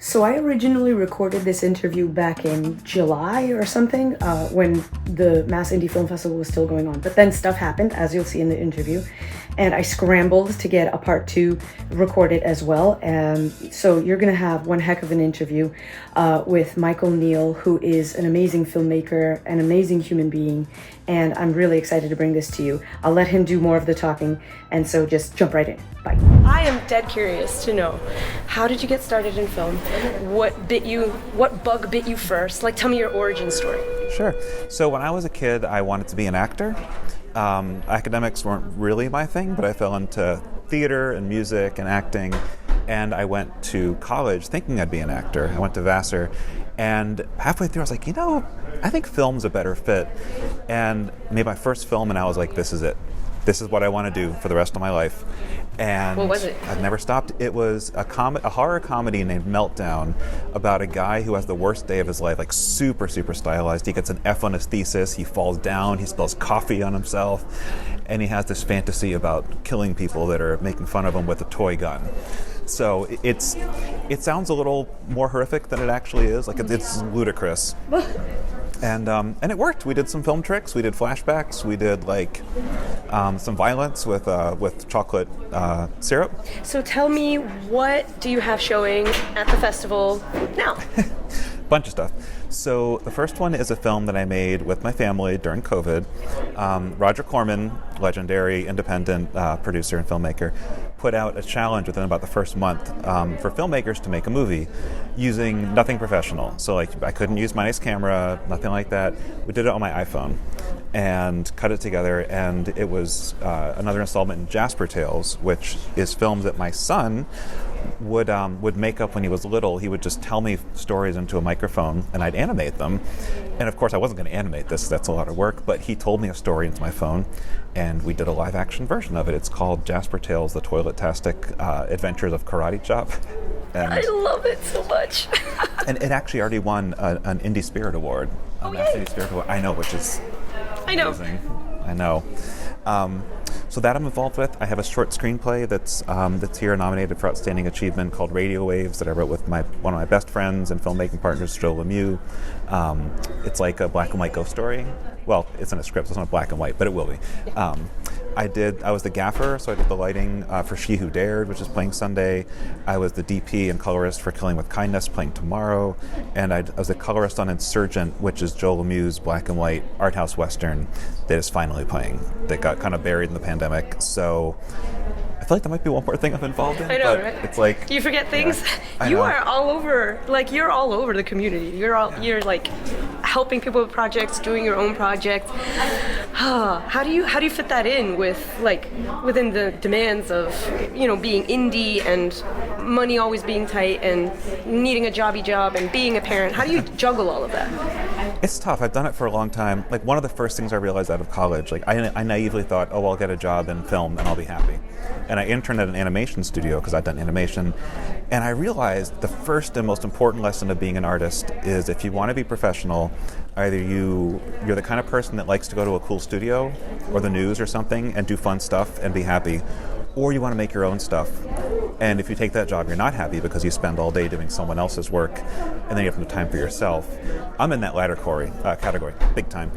So I originally recorded this interview back in July or something, when the Mass Indie Film Festival was still going on. But then stuff happened, as you'll see in the interview, and I scrambled to get a part two recorded as well. And so you're gonna have one heck of an interview with Michael Neel, who is an amazing filmmaker, an amazing human being, and I'm really excited to bring this to you. I'll let him do more of the talking, and so just jump right in. Bye. I am dead curious to know, how did you get started in film? What bug bit you first? Like, tell me your origin story. Sure. So when I was a kid, I wanted to be an actor. Academics weren't really my thing, but I fell into theater and music and acting, and I went to college thinking I'd be an actor. I went to Vassar, and halfway through I was like, I think film's a better fit, and made my first film, and I was like, this is it. This is what I want to do for the rest of my life. And what was it? I've never stopped. It was a horror comedy named Meltdown, about a guy who has the worst day of his life, like super, super stylized. He gets an F on his thesis, he falls down, he spills coffee on himself, and he has this fantasy about killing people that are making fun of him with a toy gun. So it sounds a little more horrific than it actually is. Like it's ludicrous. And it worked. We did some film tricks. We did flashbacks. We did some violence with chocolate syrup. So tell me, what do you have showing at the festival now? Bunch of stuff. So the first one is a film that I made with my family during COVID. Roger Corman, legendary independent producer and filmmaker, put out a challenge within about the first month for filmmakers to make a movie using nothing professional. So I couldn't use my nice camera, nothing like that. We did it on my iPhone and cut it together, and it was another installment in Jasper Tales, which is films that my son would make up when he was little. He would just tell me stories into a microphone, and I'd animate them. And of course, I wasn't going to animate this. That's a lot of work. But he told me a story into my phone, and we did a live-action version of it. It's called Jasper Tales: The Toilet-tastic Adventures of Karate Chop. And I love it so much. and it actually already won an Indie Spirit Award. Indie Spirit Award. I know, which is amazing. I know. So that I'm involved with. I have a short screenplay that's here nominated for Outstanding Achievement called Radio Waves that I wrote with one of my best friends and filmmaking partners, Joe Lemieux. It's like a black and white ghost story. Well, it's in a script, so it's not black and white, but it will be. I was the gaffer, so I did the lighting for She Who Dared, which is playing Sunday. I was the DP and colorist for Killing with Kindness, playing tomorrow. And I was the colorist on Insurgent, which is Joe Lemieux's black and white art house western that is finally playing, that got kind of buried in the pandemic. So I feel like there might be one more thing I'm involved in. I know, but right? It's like you forget things. Yeah, You are all over. Like, you're all over the community. You're like helping people with projects, doing your own project. How do you fit that in with within the demands of being indie and money always being tight and needing a jobby job and being a parent? How do you juggle all of that? It's tough. I've done it for a long time. Like, one of the first things I realized out of college, I naively thought, oh, I'll get a job in film and I'll be happy. And I interned at an animation studio because I'd done animation. And I realized the first and most important lesson of being an artist is, if you want to be professional, either you're the kind of person that likes to go to a cool studio or the news or something and do fun stuff and be happy, or you want to make your own stuff. And if you take that job, you're not happy because you spend all day doing someone else's work, and then you have no time for yourself. I'm in that latter category, big time.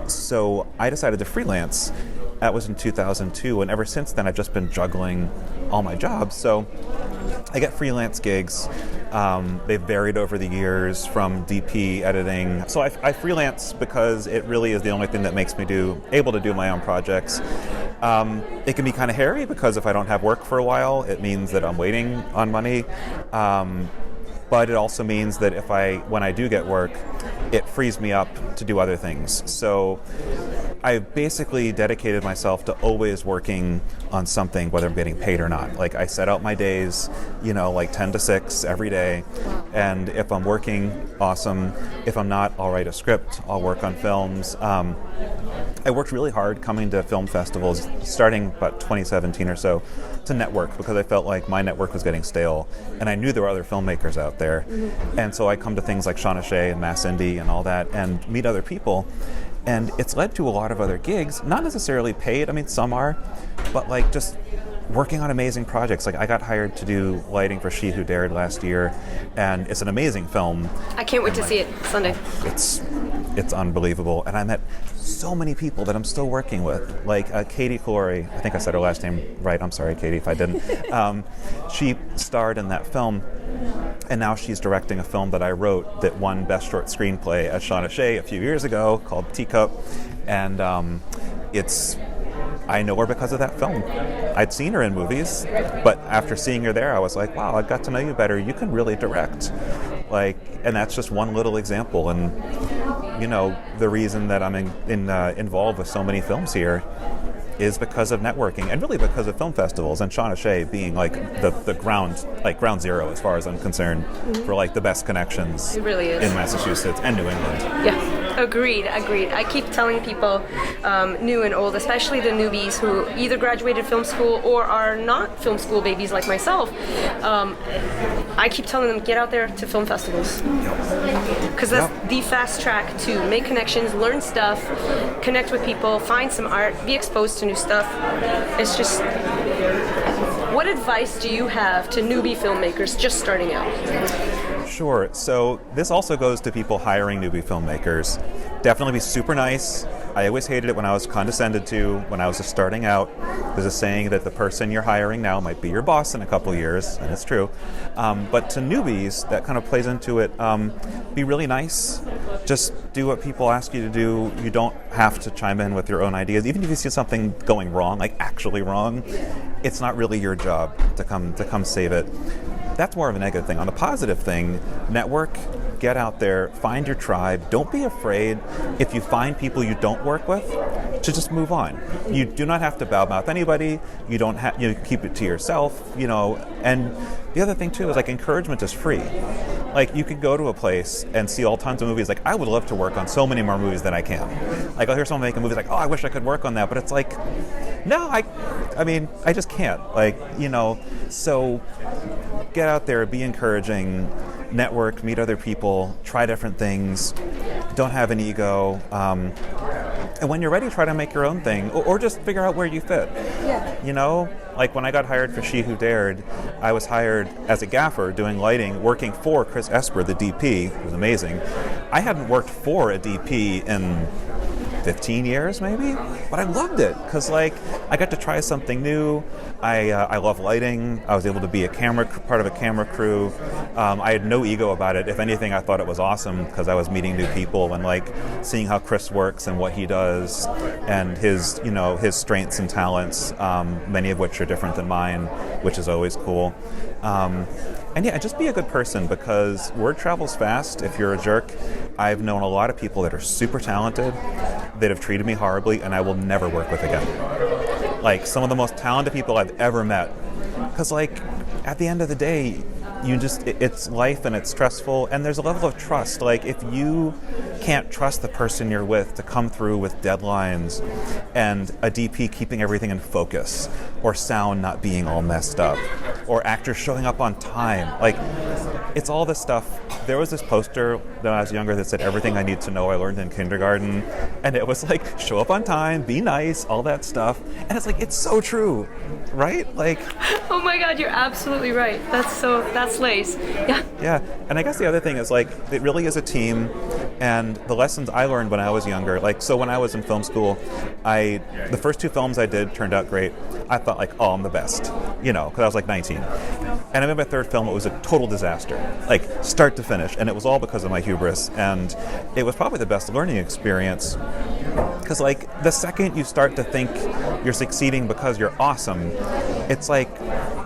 So I decided to freelance. That was in 2002, and ever since then I've just been juggling all my jobs. So I get freelance gigs. They've varied over the years from DP, editing. So I freelance because it really is the only thing that makes me able to do my own projects. It can be kind of hairy because if I don't have work for a while, it means that I'm waiting on money. But it also means that when I do get work, it frees me up to do other things. So I've basically dedicated myself to always working on something, whether I'm getting paid or not. Like, I set out my days, 10 to 6 every day. And if I'm working, awesome. If I'm not, I'll write a script. I'll work on films. I worked really hard coming to film festivals, starting about 2017 or so, to network, because I felt like my network was getting stale, and I knew there were other filmmakers out there. Mm-hmm. And so I come to things like Shauna Shea and Mass Indie and all that, and meet other people. And it's led to a lot of other gigs, not necessarily paid, I mean, some are, but just working on amazing projects. Like I got hired to do lighting for She Who Dared last year, and it's an amazing film. I can't wait to see it Sunday. It's unbelievable, and I met so many people that I'm still working with, like Katie Corey. I think I said her last name right. I'm sorry, Katie, if I didn't. She starred in that film, and now she's directing a film that I wrote that won Best Short Screenplay at Shauna Shea a few years ago called Teacup, and I know her because of that film. I'd seen her in movies, but after seeing her there, I was like, wow, I got to know you better. You can really direct. And that's just one little example. And, the reason that I'm involved with so many films here is because of networking and really because of film festivals, and Shauna Shea being the ground zero as far as I'm concerned for the best connections. It really is. In Massachusetts and New England. Yeah, agreed. I keep telling people, new and old, especially the newbies who either graduated film school or are not film school babies like myself, I keep telling them, get out there to film festivals. Because that's the fast track to make connections, learn stuff, connect with people, find some art, be exposed to new stuff. It's just, what advice do you have to newbie filmmakers just starting out? Sure. So this also goes to people hiring newbie filmmakers. Definitely be super nice. I always hated it when I was condescended to when I was just starting out. There's a saying that the person you're hiring now might be your boss in a couple years, and it's true. But to newbies, that kind of plays into it. Be really nice. Just do what people ask you to do. You don't have to chime in with your own ideas. Even if you see something going wrong, actually wrong, it's not really your job to come save it. That's more of a negative thing. On the positive thing, network, get out there, find your tribe. Don't be afraid if you find people you don't work with to just move on. You do not have to badmouth anybody. You don't have keep it to yourself. And the other thing too is encouragement is free. You could go to a place and see all tons of movies. I would love to work on so many more movies than I can. I'll hear someone make a movie oh, I wish I could work on that, but it's no, I just can't. So get out there, be encouraging, network, meet other people, try different things, don't have an ego, and when you're ready, try to make your own thing, or just figure out where you fit. Yeah. When I got hired for She Who Dared, I was hired as a gaffer doing lighting, working for Chris Esper, the DP. It was amazing. I hadn't worked for a DP in 15 years maybe, but I loved it because I got to try something new. I love lighting. I was able to be part of a camera crew. I had no ego about it. If anything, I thought it was awesome because I was meeting new people and seeing how Chris works and what he does and his strengths and talents, many of which are different than mine, which is always cool. And just be a good person because word travels fast if you're a jerk. I've known a lot of people that are super talented that have treated me horribly and I will never work with again. Some of the most talented people I've ever met. Because at the end of the day, it's life and it's stressful and there's a level of trust. If you can't trust the person you're with to come through with deadlines and a DP keeping everything in focus or sound not being all messed up or actors showing up on time, it's all this stuff. There was this poster when I was younger that said everything I need to know I learned in kindergarten, and it was show up on time, be nice, all that stuff, and it's it's so true, right? Oh my God, you're absolutely right. That slays. Yeah, and I guess the other thing is it really is a team, and the lessons I learned when I was younger, so when I was in film school, the first 2 films I did turned out great. I thought oh, I'm the best, because I was 19. And I made my 3rd film, it was a total disaster, start to finish, and it was all because of my hubris, and it was probably the best learning experience, because the second you start to think you're succeeding because you're awesome, it's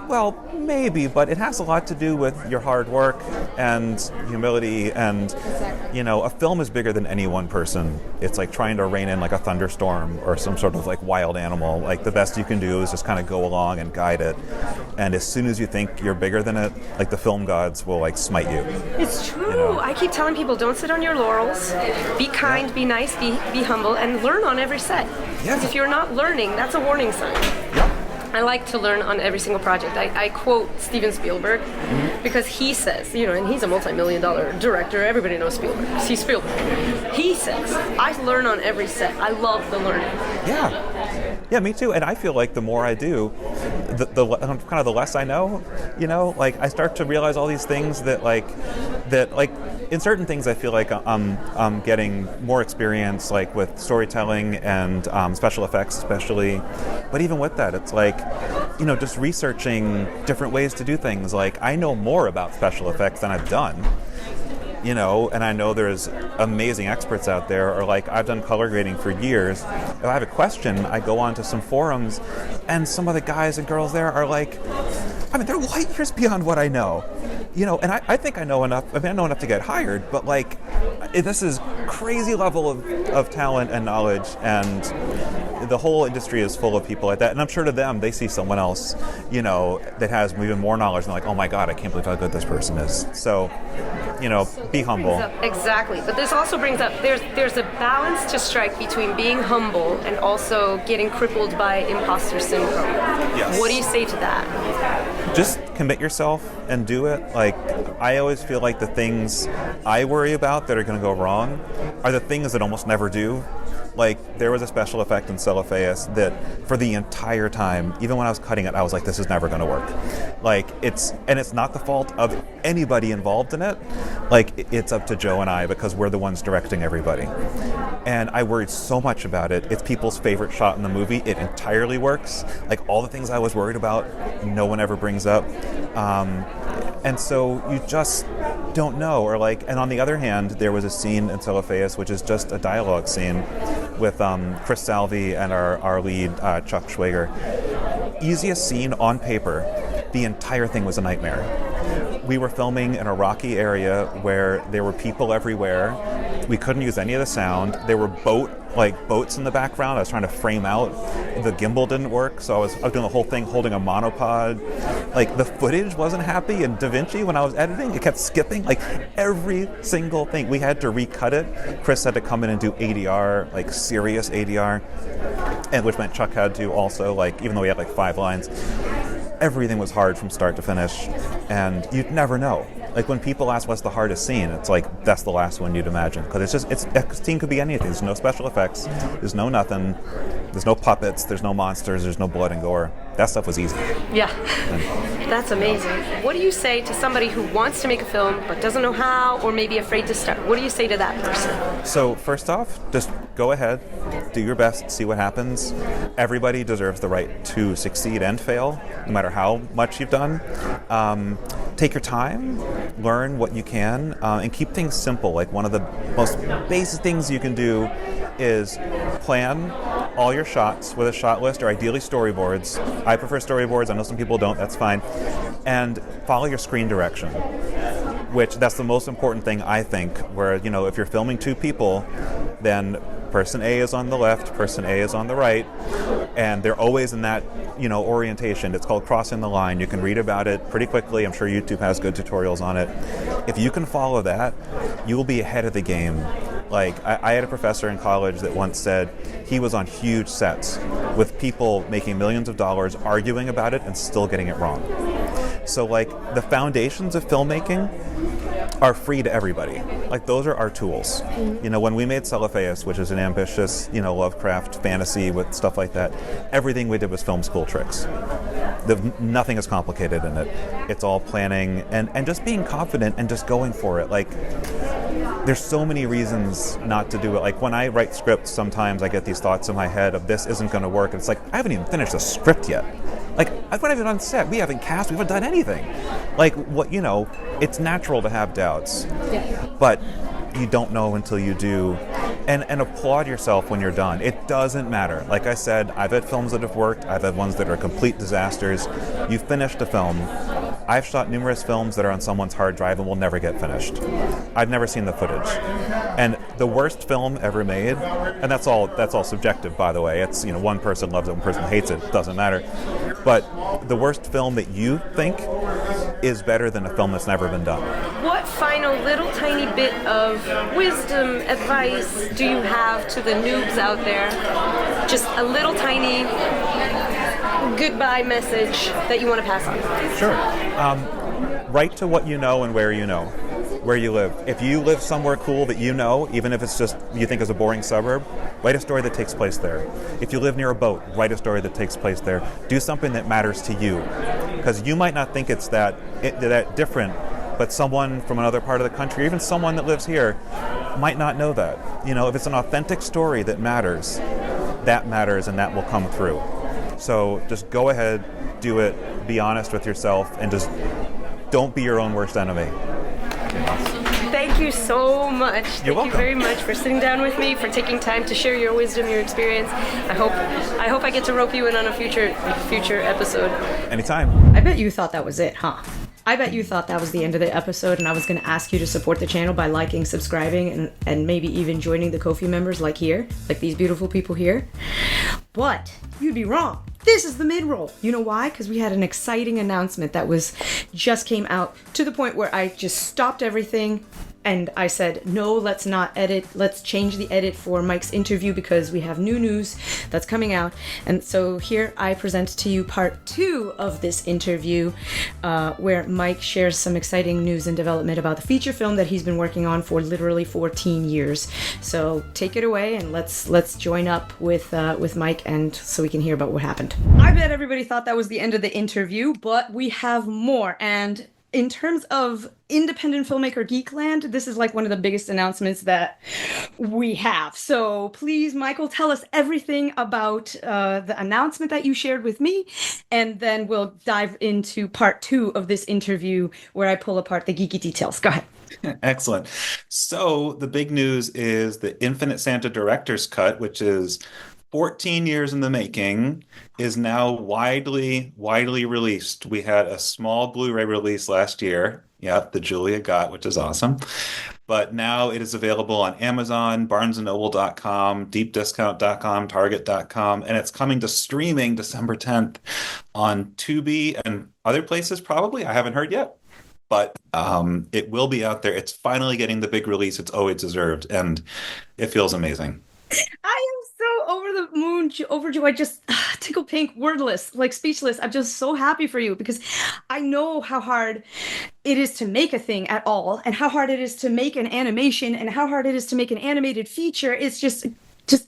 well, maybe, but it has a lot to do with your hard work and humility, and a film is bigger than any one person. It's trying to rein in a thunderstorm or some sort of wild animal. The best you can do is just kind of go along and guide it, and as soon as you think you're bigger than it, the film gods will smite you. It's true. I keep telling people, don't sit on your laurels. Be kind, be nice, be humble, and learn on every set. Because if you're not learning, that's a warning sign. Yep. I like to learn on every single project. I quote Steven Spielberg because he says, and he's a multi-million-dollar director. Everybody knows Spielberg. See Spielberg. He says, I learn on every set. I love the learning. Yeah. Yeah, me too. And I feel like the more I do, the kind of the less I know. Like I start to realize all these things that in certain things I feel like I'm getting more experience, like with storytelling and special effects especially. But even with that, it's like, just researching different ways to do things. Like I know more about special effects than I've done. And I know there's amazing experts out there, or like I've done color grading for years. If I have a question, I go onto some forums, and some of the guys and girls there are like, they're light years beyond what I know. And I think I know enough. I know enough to get hired, but like, this is crazy level of talent and knowledge, and the whole industry is full of people like that. And I'm sure to them, they see someone else, that has even more knowledge, and they're like, oh my God, I can't believe how good this person is. So, be humble. Exactly. But this also brings up, there's a balance to strike between being humble and also getting crippled by imposter syndrome. Yes. What do you say to that? Just commit yourself and do it. Like, I always feel like the things I worry about that are going to go wrong are the things that almost never do. Like, there was a special effect in Celophaeus that for the entire time, even when I was cutting it, I was like, this is never going to work. Like, it's not the fault of anybody involved in it. Like, it's up to Joe and I, because we're the ones directing everybody. And I worried so much about it. It's people's favorite shot in the movie. It entirely works. Like, all the things I was worried about, no one ever brings up. And so you just don't know. Or like, and on the other hand, there was a scene in Celophaeus, which is just a dialogue scene with Chris Salvi and our lead, Chuck Schwager. Easiest scene on paper. The entire thing was a nightmare. We were filming in a rocky area where there were people everywhere. We couldn't use any of the sound. There were boats in the background. I was trying to frame out. The gimbal didn't work, so I was doing the whole thing holding a monopod. Like, the footage wasn't happy, and DaVinci, when I was editing, it kept skipping. Like, every single thing. We had to recut it. Chris had to come in and do ADR, like serious ADR, and which meant Chuck had to also, like, even though we had like 5 lines, everything was hard from start to finish, and you'd never know. Like, when people ask what's the hardest scene, it's like, that's the last one you'd imagine. Because a scene could be anything. There's no special effects. There's no nothing. There's no puppets. There's no monsters. There's no blood and gore. That stuff was easy. Yeah. That's amazing. What do you say to somebody who wants to make a film but doesn't know how, or maybe afraid to start? What do you say to that person? So, first off, just go ahead. Do your best. See what happens. Everybody deserves the right to succeed and fail, no matter how much you've done. Take your time, learn what you can, and keep things simple. Like, one of the most basic things you can do is plan all your shots with a shot list, or ideally storyboards. I prefer storyboards. I know some people don't. That's fine. And follow your screen direction, that's the most important thing, I think, where, if you're filming 2 people, then person A is on the left, person A is on the right, and they're always in that, orientation. It's called crossing the line. You can read about it pretty quickly. I'm sure YouTube has good tutorials on it. If you can follow that, you will be ahead of the game. Like, I had a professor in college that once said he was on huge sets with people making millions of dollars arguing about it and still getting it wrong. So, like, the foundations of filmmaking are free to everybody. Like, those are our tools. When we made Celophaeus, which is an ambitious, Lovecraft fantasy with stuff like that, everything we did was film school tricks. Nothing is complicated in it. It's all planning and just being confident and just going for it. Like, there's so many reasons not to do it. Like, when I write scripts, sometimes I get these thoughts in my head of this isn't going to work. And it's like, I haven't even finished the script yet. Like, I've not even on set. We haven't cast. We haven't done anything. Like, it's natural to have doubts. Yeah. But you don't know until you do. And applaud yourself when you're done. It doesn't matter. Like I said, I've had films that have worked. I've had ones that are complete disasters. You finished a film. I've shot numerous films that are on someone's hard drive and will never get finished. I've never seen the footage. And the worst film ever made, and that's all subjective, by the way. It's, one person loves it, one person hates it. It doesn't matter. But the worst film that you think is better than a film that's never been done. What final little tiny bit of wisdom, advice do you have to the noobs out there? Just a little tiny goodbye message that you want to pass on. Sure. Write to what you know and where you know. where you live. If you live somewhere cool that you know, even if it's just you think is a boring suburb, write a story that takes place there. If you live near a boat, write a story that takes place there. Do something that matters to you, because you might not think it's that different, but someone from another part of the country, even someone that lives here, might not know that. You know, if it's an authentic story that matters, and that will come through. So just go ahead, do it, be honest with yourself, and just don't be your own worst enemy. Thank you so much. You're Thank you very much for sitting down with me, for taking time to share your wisdom, your experience. I hope I get to rope you in on a future episode. Anytime. I bet you thought that was it, huh? I bet you thought that was the end of the episode, and I was going to ask you to support the channel by liking, subscribing, and maybe even joining the Ko-fi members like these beautiful people here. But you'd be wrong. This is the mid-roll. You know why? Because we had an exciting announcement that just came out, to the point where I just stopped everything and I said, no, let's not edit. Let's change the edit for Mike's interview because we have new news that's coming out. And so here I present to you part 2 of this interview, where Mike shares some exciting news and development about the feature film that he's been working on for literally 14 years. So take it away and let's join up with Mike, and so we can hear about what happened. I bet everybody thought that was the end of the interview, but we have more. And in terms of independent filmmaker Geekland, this is like one of the biggest announcements that we have. So please, Michael, tell us everything about the announcement that you shared with me, and then we'll dive into part 2 of this interview where I pull apart the geeky details. Go ahead. Excellent. So the big news is the Infinite Santa Director's Cut, which is 14 years in the making, is now widely released. We had a small Blu-ray release last year. Yep, the Julia got, which is awesome. But now it is available on Amazon, BarnesandNoble.com, DeepDiscount.com, Target.com, and it's coming to streaming December 10th on Tubi and other places probably. I haven't heard yet. But it will be out there. It's finally getting the big release it's always deserved, and it feels amazing. I am so over the moon, overjoyed, just tickle pink, wordless, like speechless. I'm just so happy for you because I know how hard it is to make a thing at all, and how hard it is to make an animation, and how hard it is to make an animated feature. It's just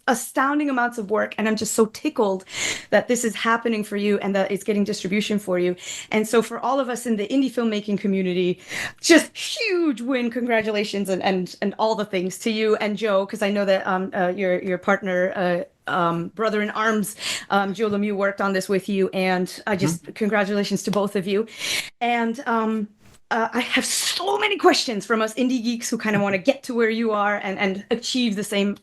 astounding amounts of work, and I'm just so tickled that this is happening for you and that it's getting distribution for you. And so for all of us in the indie filmmaking community, just huge win. Congratulations and all the things to you and Joe, because I know that your partner, brother in arms, Joe Lemieux, worked on this with you, and I just congratulations to both of you. And I have so many questions from us indie geeks who kind of want to get to where you are and achieve the same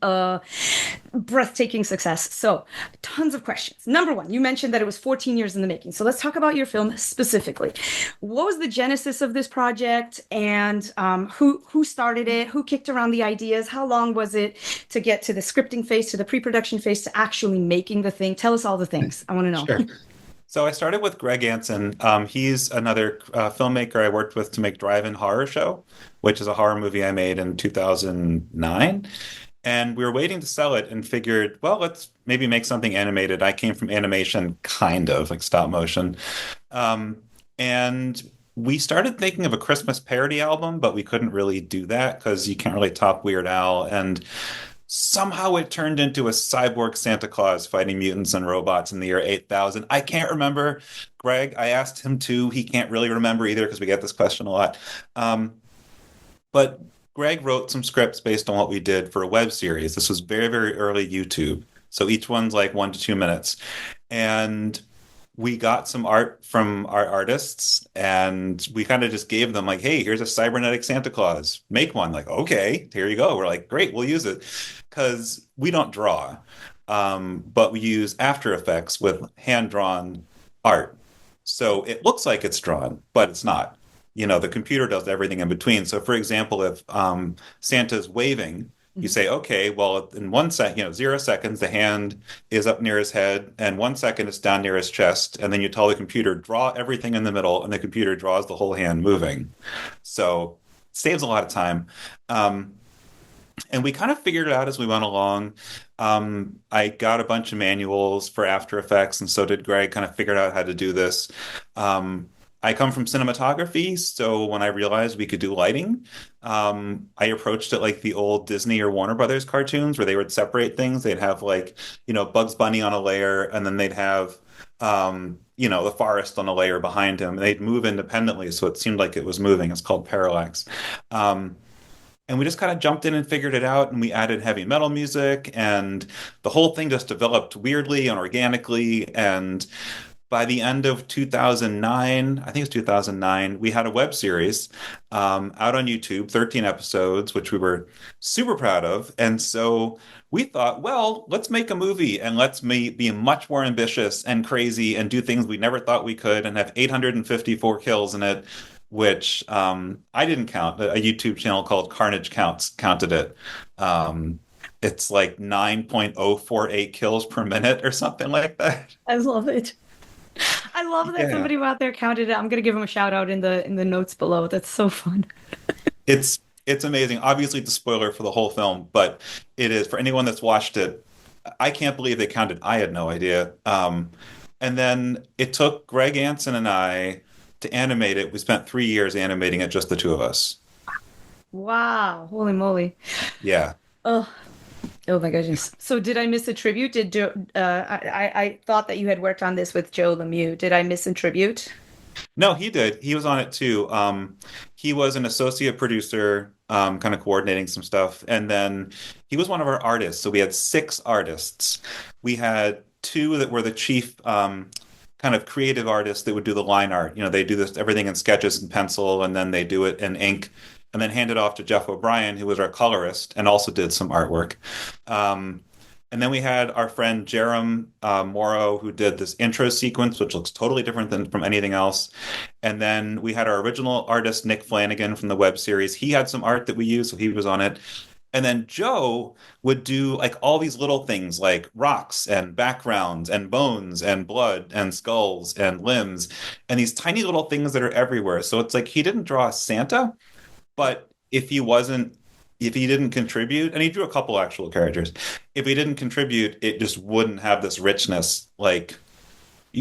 breathtaking success. So tons of questions. Number one, you mentioned that it was 14 years in the making. So let's talk about your film specifically. What was the genesis of this project, and who started it? Who kicked around the ideas? How long was it to get to the scripting phase, to the pre-production phase, to actually making the thing? Tell us all the things. I want to know. Sure. So I started with Greg Anson. He's another filmmaker I worked with to make Drive-In Horror Show, which is a horror movie I made in 2009. And we were waiting to sell it and figured, well, let's maybe make something animated. I came from animation, kind of, like stop motion. And we started thinking of a Christmas parody album, but we couldn't really do that because you can't really top Weird Al. And somehow it turned into a cyborg Santa Claus fighting mutants and robots in the year 8000. I can't remember. Greg, I asked him too. He can't really remember either because we get this question a lot. But Greg wrote some scripts based on what we did for a web series. This was very, very early YouTube. So each one's like 1 to 2 minutes. And we got some art from our artists, and we kind of just gave them like, hey, here's a cybernetic Santa Claus. Make one. Like, okay, here you go. We're like, great, we'll use it. Because we don't draw, but we use After Effects with hand-drawn art. So it looks like it's drawn, but it's not. You know, the computer does everything in between. So for example, if Santa's waving, you say, okay, well, in 1 second, 0 seconds, the hand is up near his head, and 1 second it's down near his chest. And then you tell the computer, draw everything in the middle, and the computer draws the whole hand moving. So it saves a lot of time. And we kind of figured it out as we went along. I got a bunch of manuals for After Effects, and so did Greg, kind of figured out how to do this. I come from cinematography, so when I realized we could do lighting, I approached it like the old Disney or Warner Brothers cartoons where they would separate things. They'd have like, Bugs Bunny on a layer, and then they'd have, the forest on a layer behind him. They'd move independently, so it seemed like it was moving. It's called parallax. Um, and we just kind of jumped in and figured it out, and we added heavy metal music, and the whole thing just developed weirdly and organically. And by the end of 2009, I think it's 2009, we had a web series out on YouTube, 13 episodes, which we were super proud of. And so we thought, well, let's make a movie and be much more ambitious and crazy and do things we never thought we could and have 854 kills in it, which I didn't count. A YouTube channel called Carnage Counts counted it. It's like 9.048 kills per minute or something like that. I love it. I love that Yeah. somebody out there counted it. I'm gonna give him a shout out in the notes below. That's so fun. It's amazing. Obviously, it's a spoiler for the whole film, but it is for anyone that's watched it. I can't believe they counted. I had no idea. And then it took Greg Anson and I to animate it. We spent 3 years animating it, just the two of us. Wow, holy moly. Yeah. Oh, oh my goodness. So did I miss a tribute? Did Joe, I thought that you had worked on this with Joe Lemieux. Did I miss a tribute? No, he did. He was on it too. He was an associate producer, kind of coordinating some stuff. And then he was one of our artists. So we had six artists. We had two that were the chief kind of creative artists that would do the line art. They do this everything in sketches and pencil, and then they do it in ink, and then hand it off to Jeff O'Brien, who was our colorist and also did some artwork. Um, and then we had our friend Jerem Morrow, who did this intro sequence, which looks totally different than from anything else. And then we had our original artist, Nick Flanagan from the web series. He had some art that we used, so he was on it. And then Joe would do like all these little things like rocks and backgrounds and bones and blood and skulls and limbs and these tiny little things that are everywhere. So it's like he didn't draw Santa, but if he didn't contribute, and he drew a couple actual characters, if he didn't contribute, it just wouldn't have this richness. Like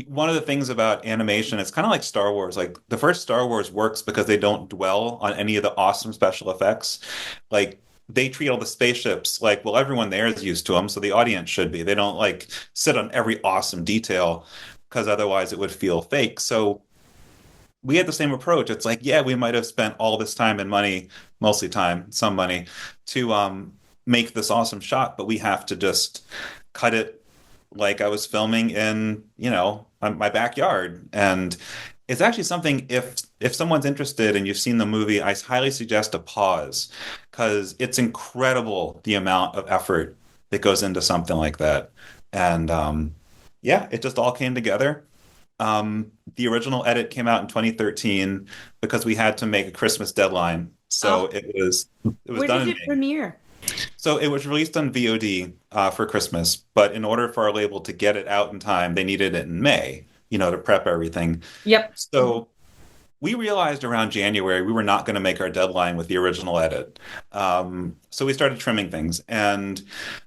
one of the things about animation, it's kind of like Star Wars. Like the first Star Wars works because they don't dwell on any of the awesome special effects. Like they treat all the spaceships like, well, everyone there is used to them, so the audience should be. They don't like sit on every awesome detail because otherwise it would feel fake. So we had the same approach. It's like, yeah, we might have spent all this time and money, mostly time, some money, to make this awesome shot, but we have to just cut it like I was filming in, my backyard. And it's actually something if someone's interested and you've seen the movie, I highly suggest a pause because it's incredible the amount of effort that goes into something like that. And yeah, it just all came together. The original edit came out in 2013 because we had to make a Christmas deadline. So Oh, it was where done did in it May. premiere? So it was released on VOD for Christmas, but in order for our label to get it out in time, they needed it in May, to prep everything. Yep. So we realized around January we were not going to make our deadline with the original edit. So we started trimming things. And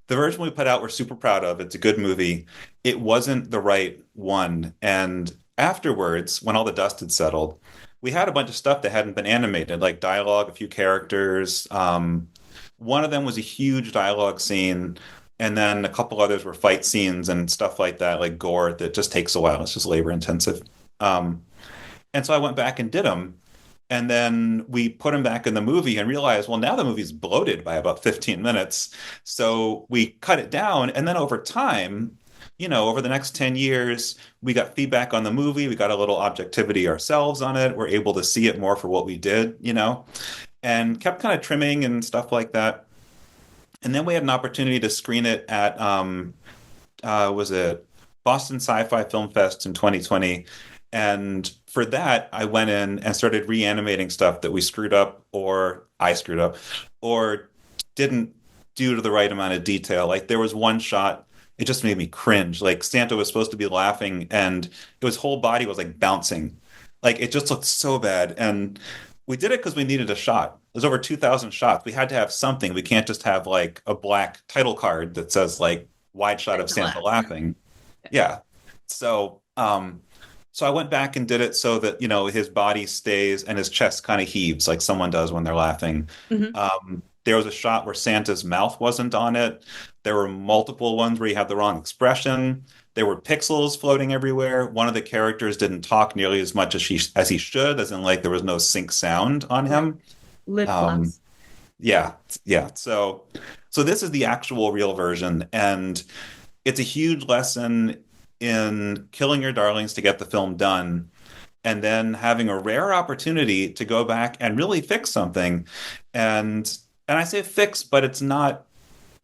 the version we put out, we're super proud of. It's a good movie. It wasn't the right one. And afterwards, when all the dust had settled, we had a bunch of stuff that hadn't been animated, like dialogue, a few characters. One of them was a huge dialogue scene. And then a couple others were fight scenes and stuff like that, like gore, that just takes a while. It's just labor intensive. And so I went back and did them. And then we put them back in the movie and realized, well, now the movie's bloated by about 15 minutes. So we cut it down. And then over time, over the next 10 years, we got feedback on the movie. We got a little objectivity ourselves on it. We're able to see it more for what we did, and kept kind of trimming and stuff like that. And then we had an opportunity to screen it at, was it Boston Sci-Fi Film Fest in 2020. And for that, I went in and started reanimating stuff that we screwed up or I screwed up or didn't do to the right amount of detail. Like there was one shot, it just made me cringe. Like Santa was supposed to be laughing and his whole body was like bouncing. Like it just looked so bad. And we did it because we needed a shot. There's over 2,000 shots. We had to have something. We can't just have like a black title card that sasays like wide shot of Santa laughing. Yeah. So, So I went back and did it so that, his body stays and his chest kind of heaves like someone does when they're laughing. Hmm. There was a shot where Santa's mouth wasn't on it. There were multiple ones where he had the wrong expression. There were pixels floating everywhere. One of the characters didn't talk nearly as much as he should, as in like there was no sync sound on Right. him. Lip Um, flaps. yeah, yeah. So this is the actual real version, and it's a huge lesson in killing your darlings to get the film done, and then having a rare opportunity to go back and really fix something. And I say fix, but it's not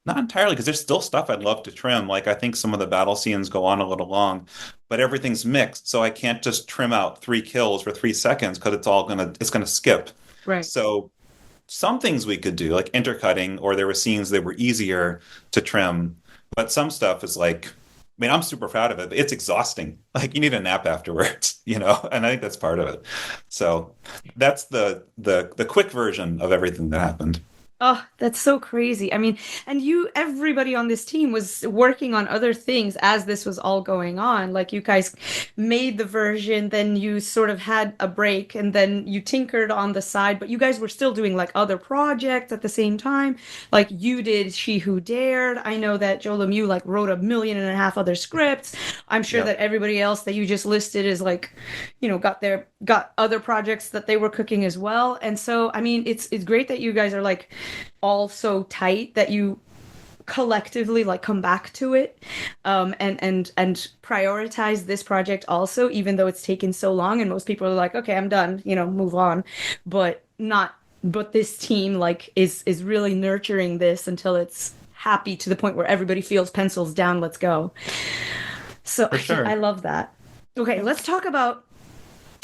entirely, because there's still stuff I'd love to trim. Like I think some of the battle scenes go on a little long, but everything's mixed, so I can't just trim out 3 kills for 3 seconds because it's gonna skip. Right. So some things we could do, like intercutting, or there were scenes that were easier to trim. But some stuff is like, I mean, I'm super proud of it, but it's exhausting. Like you need a nap afterwards, and I think that's part of it. So that's the quick version of everything that happened. Oh, that's so crazy. I mean, and everybody on this team was working on other things as this was all going on. Like you guys made the version, then you sort of had a break, and then you tinkered on the side, but you guys were still doing like other projects at the same time. Like you did She Who Dared. I know that Joe Lemieux like wrote 1.5 million other scripts. I'm sure Yeah, that everybody else that you just listed is like, got other projects that they were cooking as well. And so, I mean, it's great that you guys are like all so tight that you collectively like come back to it, and prioritize this project also, even though it's taken so long and most people are like, okay, I'm done, move on. But not but this team like is really nurturing this until it's happy to the point where everybody feels pencils down, let's go. So for I sure. love that. Okay, let's talk about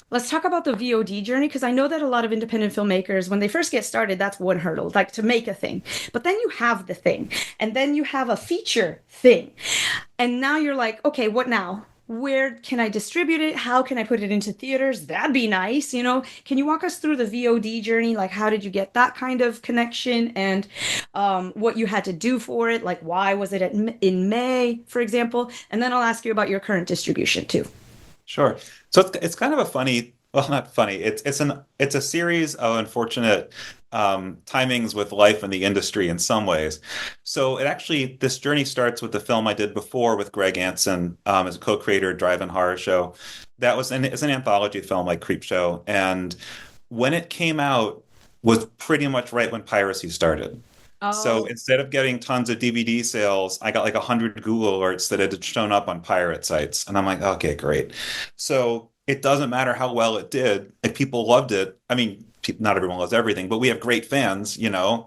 the VOD journey, because I know that a lot of independent filmmakers, when they first get started, that's one hurdle, like to make a thing. But then you have the thing, and then you have a feature thing. And now you're like, okay, what now? Where can I distribute it? How can I put it into theaters? That'd be nice, Can you walk us through the VOD journey? Like, how did you get that kind of connection, and what you had to do for it? Like, why was it in May, for example? And then I'll ask you about your current distribution too. Sure. So it's kind of a funny, well, not funny. It's a series of unfortunate timings with life in the industry in some ways. So this journey starts with the film I did before with Greg Anson, as a co-creator, drive-in horror show. It's an anthology film like Creepshow, and when it came out was pretty much right when piracy started. So Oh, instead of getting tons of DVD sales, I got like 100 Google alerts that had shown up on pirate sites. And I'm like, okay, great. So it doesn't matter how well it did. If people loved it, I mean, not everyone loves everything, but we have great fans, yeah.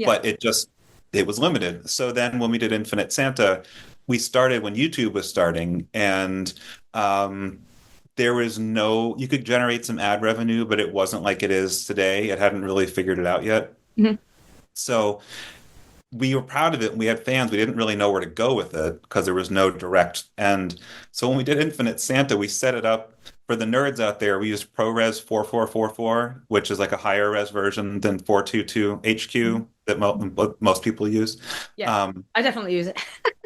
but it was limited. So then when we did Infinite Santa, we started when YouTube was starting, and there was you could generate some ad revenue, but it wasn't like it is today. It hadn't really figured it out yet. Mhm. So we were proud of it and we had fans. We didn't really know where to go with it because there was no direct. And so when we did Infinite Santa, we set it up for the nerds out there. We used ProRes 4444, which is like a higher res version than 422 Mhm. HQ that most people use. Yeah, Um, I definitely use it.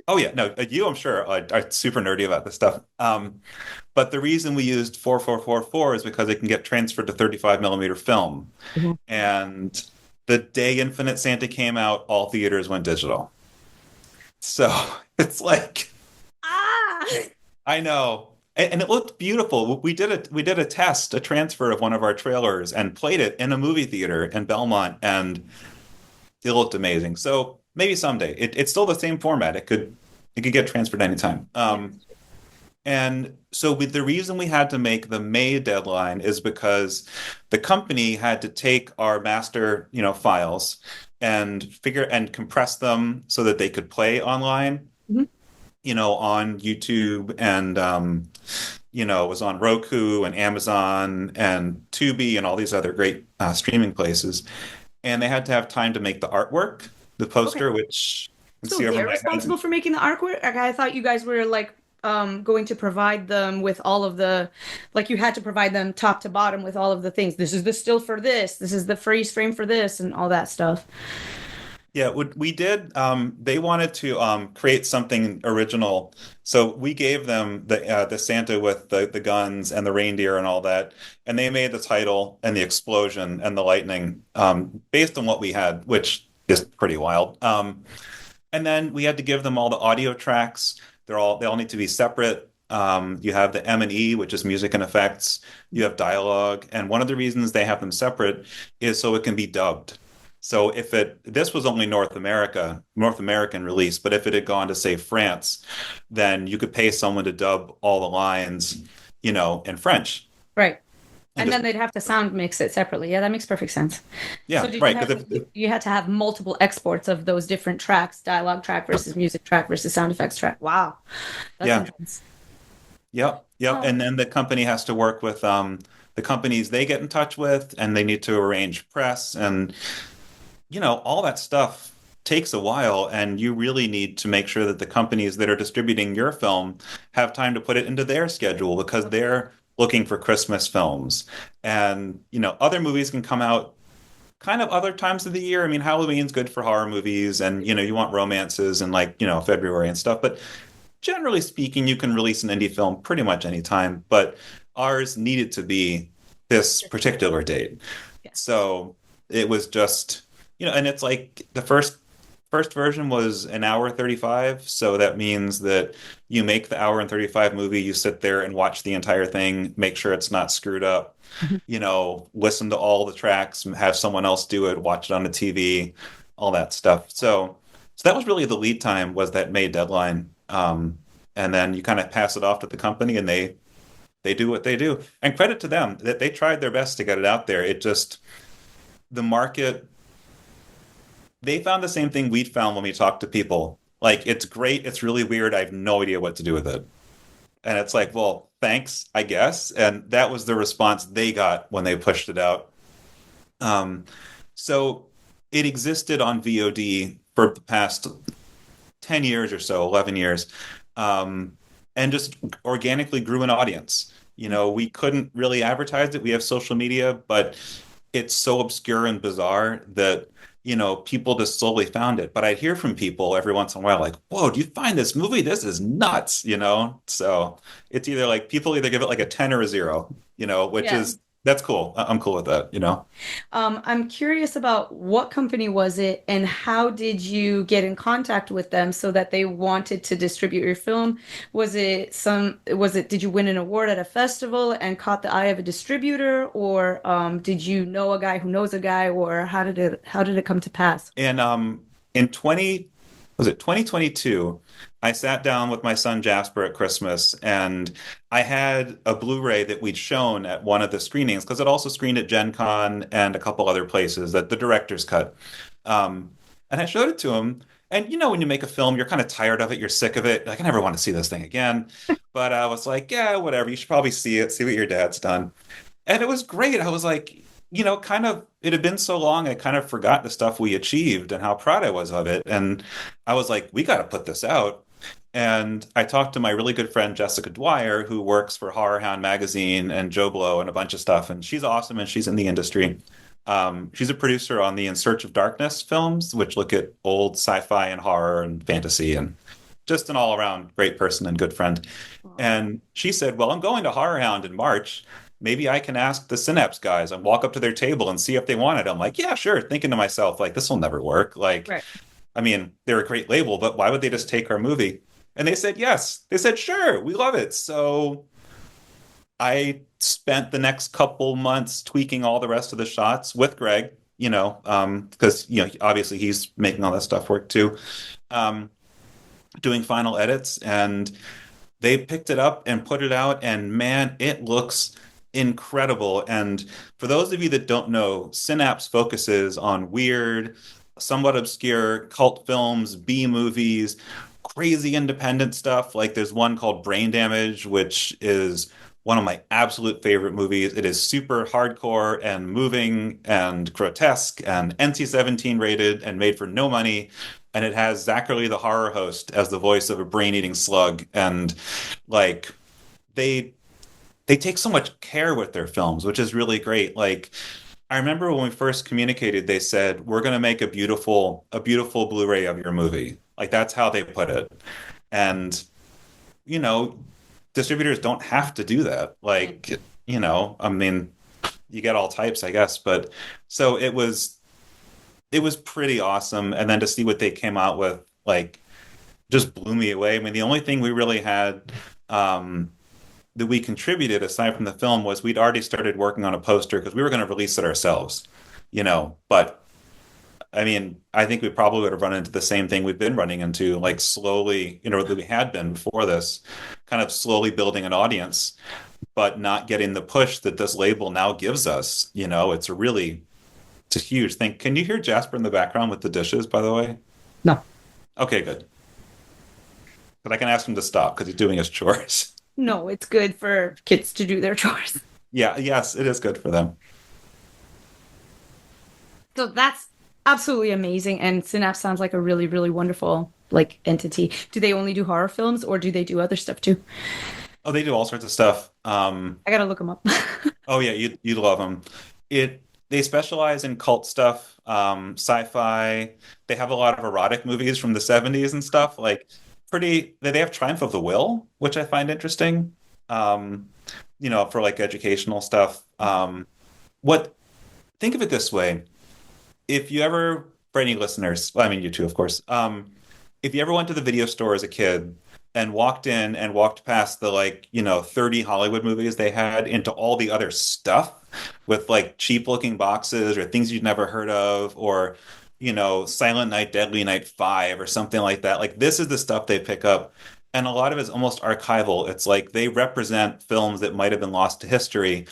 oh yeah, no, you I'm sure are super nerdy about this stuff. But the reason we used 4444 is because it can get transferred to 35 millimeter film. Mhm. And the day Infinite Santa came out, all theaters went digital. So it's like, Ah! I know. And it looked beautiful. We did a test, a transfer of one of our trailers and played it in a movie theater in Belmont, and it looked amazing. So maybe someday. It's still the same format. It could get transferred anytime. Yeah. And so the reason we had to make the May deadline is because the company had to take our master, files and figure and compress them so that they could play online, Mhm. on YouTube, and it was on Roku and Amazon and Tubi and all these other great streaming places. And they had to have time to make the artwork, the Okay. poster, which you can So see over they're my responsible head. for making the artwork? Like, I thought you guys were like going to provide them with all of the, like, you had to provide them top to bottom with all of the things. This is the still for this. This is the freeze frame for this and all that stuff. Yeah, we did. They wanted to create something original, so we gave them the Santa with the guns and the reindeer and all that, and they made the title and the explosion and the lightning based on what we had, which is pretty wild. And then we had to give them all the audio tracks. They all need to be separate. You have the M&E, which is music and effects. You have dialogue, and one of the reasons they have them separate is so it can be dubbed. So if this was only North American release, but if it had gone to say France, then you could pay someone to dub all the lines, in French Right. and And just then they'd have to sound mix it separately. Yeah, that makes perfect sense. So yeah, did you right. have Because if you had to have multiple exports of those different tracks, dialogue track versus music track versus sound effects track. Wow. That's yeah, intense. yep, yep. Oh, And then the company has to work with the companies they get in touch with, and they need to arrange press and all that stuff takes a while, and you really need to make sure that the companies that are distributing your film have time to put it into their schedule because they're looking for Christmas films. And, other movies can come out kind of other times of the year. I mean, Halloween's good for horror movies, and, you want romances in like, February and stuff. But generally speaking, you can release an indie film pretty much any time. But ours needed to be this particular date. yeah. So it was just, and it's like the first version was an hour 35, so that means that you make the hour and 35 movie, you sit there and watch the entire thing, make sure it's not screwed up, listen to all the tracks, have someone else do it, watch it on the TV, all that stuff. So that was really the lead time, was that May deadline. And then you kind of pass it off to the company, and they do what they do. And credit to them that they tried their best to get it out there. It just, the market, they found the same thing we'd found when we talked to people. Like, it's great, it's really weird, I have no idea what to do with it. And it's like, well, thanks, I guess. And that was the response they got when they pushed it out. So it existed on VOD for the past 10 years or so, 11 years, and just organically grew an audience. We couldn't really advertise it. We have social media, but it's so obscure and bizarre that, people just slowly found it. But I'd hear from people every once in a while, like, whoa, do you find this movie? This is nuts. So it's either like people either give it like a 10 or a zero, which Yeah. is, that's cool. I'm cool with that. I'm curious about what company was it and how did you get in contact with them so that they wanted to distribute your film? Did you win an award at a festival and caught the eye of a distributor, or did you know a guy who knows a guy, or how did it come to pass? And in 2022, I sat down with my son Jasper at Christmas, and I had a Blu-ray that we'd shown at one of the screenings because it also screened at Gen Con and a couple other places, that the director's cut. And I showed it to him. And when you make a film, you're kind of tired of it, you're sick of it. Like, I never want to see this thing again. But I was like, yeah, whatever. You should probably see it, see what your dad's done. And it was great. I was like, kind of, it had been so long, I kind of forgot the stuff we achieved and how proud I was of it. And I was like, we got to put this out. And I talked to my really good friend, Jessica Dwyer, who works for Horror Hound Magazine and Joe Blow and a bunch of stuff. And she's awesome, and she's in the industry. She's a producer on the In Search of Darkness films, which look at old sci-fi and horror and fantasy, and just an all-around great person and good friend. And she said, well, I'm going to Horror Hound in March. Maybe I can ask the Synapse guys and walk up to their table and see if they want it. I'm like, yeah, sure. Thinking to myself, like, this will never work. Like, Right. I mean, they're a great label, but why would they just take our movie? And they said, yes. They said, sure, we love it. So I spent the next couple months tweaking all the rest of the shots with Greg, because, obviously he's making all that stuff work too, doing final edits. And they picked it up and put it out. And man, it looks incredible. And for those of you that don't know, Synapse focuses on weird, somewhat obscure cult films, B movies, crazy independent stuff. Like, there's one called Brain Damage, which is one of my absolute favorite movies. It is super hardcore and moving and grotesque and NC-17 rated and made for no money. And it has Zachary the horror host as the voice of a brain-eating slug. And like, they take so much care with their films, which is really great. Like, I remember when we first communicated, they said, we're going to make a beautiful Blu-ray of your movie. Like that's how they put it. And, you know, distributors don't have to do that. Like, you know, I mean, you get all types, I guess. But so it was pretty awesome. And then to see what they came out with, like, just blew me away. I mean, the only thing we really had that we contributed aside from the film was we'd already started working on a poster because we were going to release it ourselves, you know. But I mean, I think we probably would have run into the same thing we've been running into, like slowly, you know, that we had been before this, kind of slowly building an audience, but not getting the push that this label now gives us. You know, it's a huge thing. Can you hear Jasper in the background with the dishes, by the way? No. Okay, good. But I can ask him to stop because he's doing his chores. No, it's good for kids to do their chores. Yeah, yes, it is good for them. So that's absolutely amazing. And Synapse sounds like a really, really wonderful like entity. Do they only do horror films or do they do other stuff too? Oh, they do all sorts of stuff. I gotta look them up. Oh yeah, you'd love them. They specialize in cult stuff, sci-fi. They have a lot of erotic movies from the 70s and stuff. Like they have Triumph of the Will, which I find interesting. Um, you know, for like educational stuff. What think of it this way. If you ever, for any listeners, well, I mean you too, of course. If you ever went to the video store as a kid and walked in and walked past the like, you know, 30 Hollywood movies they had into all the other stuff with like cheap looking boxes or things you'd never heard of or, you know, Silent Night, Deadly Night 5 or something like that. Like this is the stuff they pick up. And a lot of it's almost archival. It's like they represent films that might have been lost to history.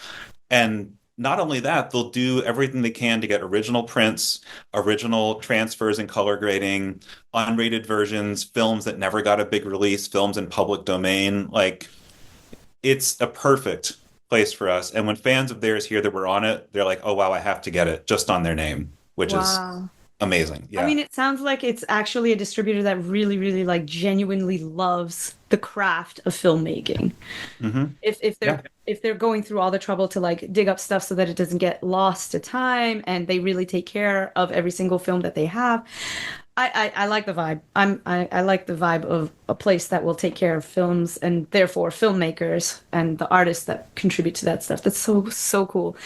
And not only that, they'll do everything they can to get original prints, original transfers and color grading, unrated versions, films that never got a big release, films in public domain. Like, it's a perfect place for us. And when fans of theirs hear that we're on it, they're like, oh, wow, I have to get it just on their name, which is Wow. amazing. I Yeah. mean, it sounds like it's actually a distributor that really, really like genuinely loves the craft of filmmaking. Hmm. If Yeah. they're going through all the trouble to like dig up stuff so that it doesn't get lost to time and they really take care of every single film that they have. I like the vibe. I like the vibe of a place that will take care of films and therefore filmmakers and the artists that contribute to that stuff. That's so, so cool.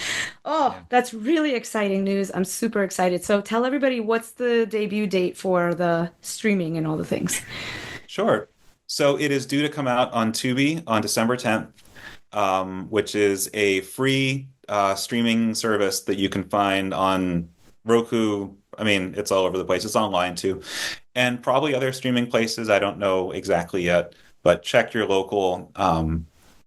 Oh, Yeah. that's really exciting news. I'm super excited. So tell everybody what's the debut date for the streaming and all the things. Sure. So it is due to come out on Tubi on December 10th, which is a free streaming service that you can find on Roku. I mean, it's all over the place. It's online too. And probably other streaming places. I don't know exactly yet, but check your local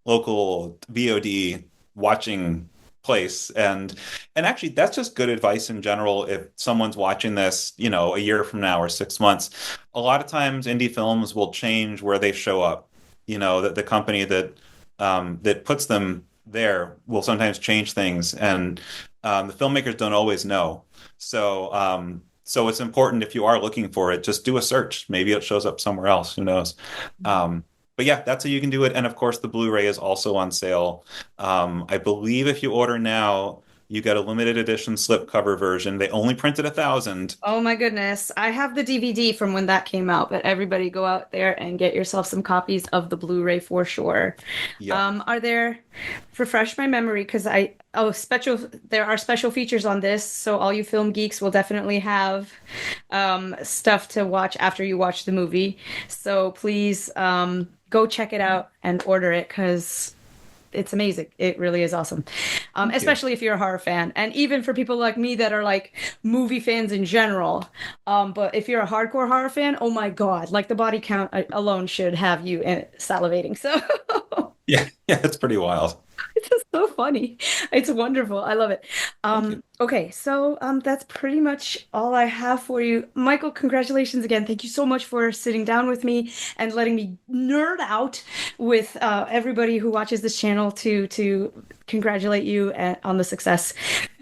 VOD watching place. And actually that's just good advice in general if someone's watching this, you know, a year from now or 6 months. A lot of times indie films will change where they show up. You know, that the company that puts them there will sometimes change things and the filmmakers don't always know. So it's important if you are looking for it, just do a search. Maybe it shows up somewhere else. Who knows? But yeah, that's how you can do it. And of course, the Blu-ray is also on sale. I believe if you order now, you get a limited edition slipcover version. They only printed 1,000. Oh my goodness. I have the DVD from when that came out, but everybody go out there and get yourself some copies of the Blu-ray for sure. Yeah. Are there, refresh my memory, because there are special features on this, so all you film geeks will definitely have stuff to watch after you watch the movie. So please go check it out and order it because it's amazing. It really is awesome. Especially if you're a horror fan. And even for people like me that are like movie fans in general. But if you're a hardcore horror fan, oh my God, like the body count alone should have you salivating. So Yeah. Yeah. It's pretty wild. it's just so funny. It's wonderful. I love it. Thank you. Okay, so that's pretty much all I have for you. Michael, congratulations again. Thank you so much for sitting down with me and letting me nerd out with everybody who watches this channel to congratulate you on the success.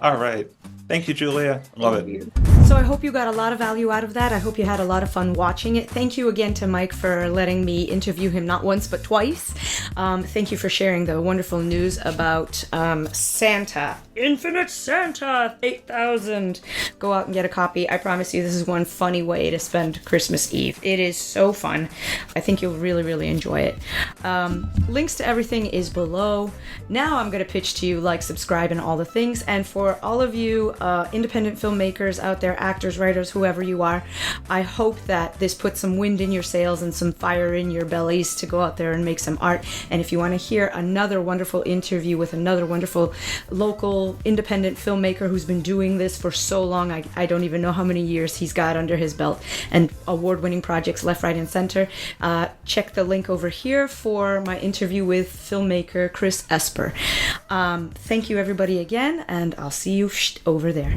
All right. Thank you, Julia. Love it. So I hope you got a lot of value out of that. I hope you had a lot of fun watching it. Thank you again to Mike for letting me interview him not once but twice. Thank you for sharing the wonderful news about Santa. Infinite Santa 8000. Go out and get a copy. I promise you, this is one funny way to spend Christmas Eve. It is so fun. I think you'll really, really enjoy it. Links to everything is below. Now I'm going to pitch to you like, subscribe, and all the things. And for all of you independent filmmakers out there, actors, writers, whoever you are, I hope that this puts some wind in your sails and some fire in your bellies to go out there and make some art. And if you want to hear another wonderful interview with another wonderful local independent filmmaker who's been doing this for so long, I don't even know how many years he's got under his belt, and award-winning projects left, right, and center, check the link over here for my interview with filmmaker Chris Esper. Thank you everybody again, and I'll see you over there.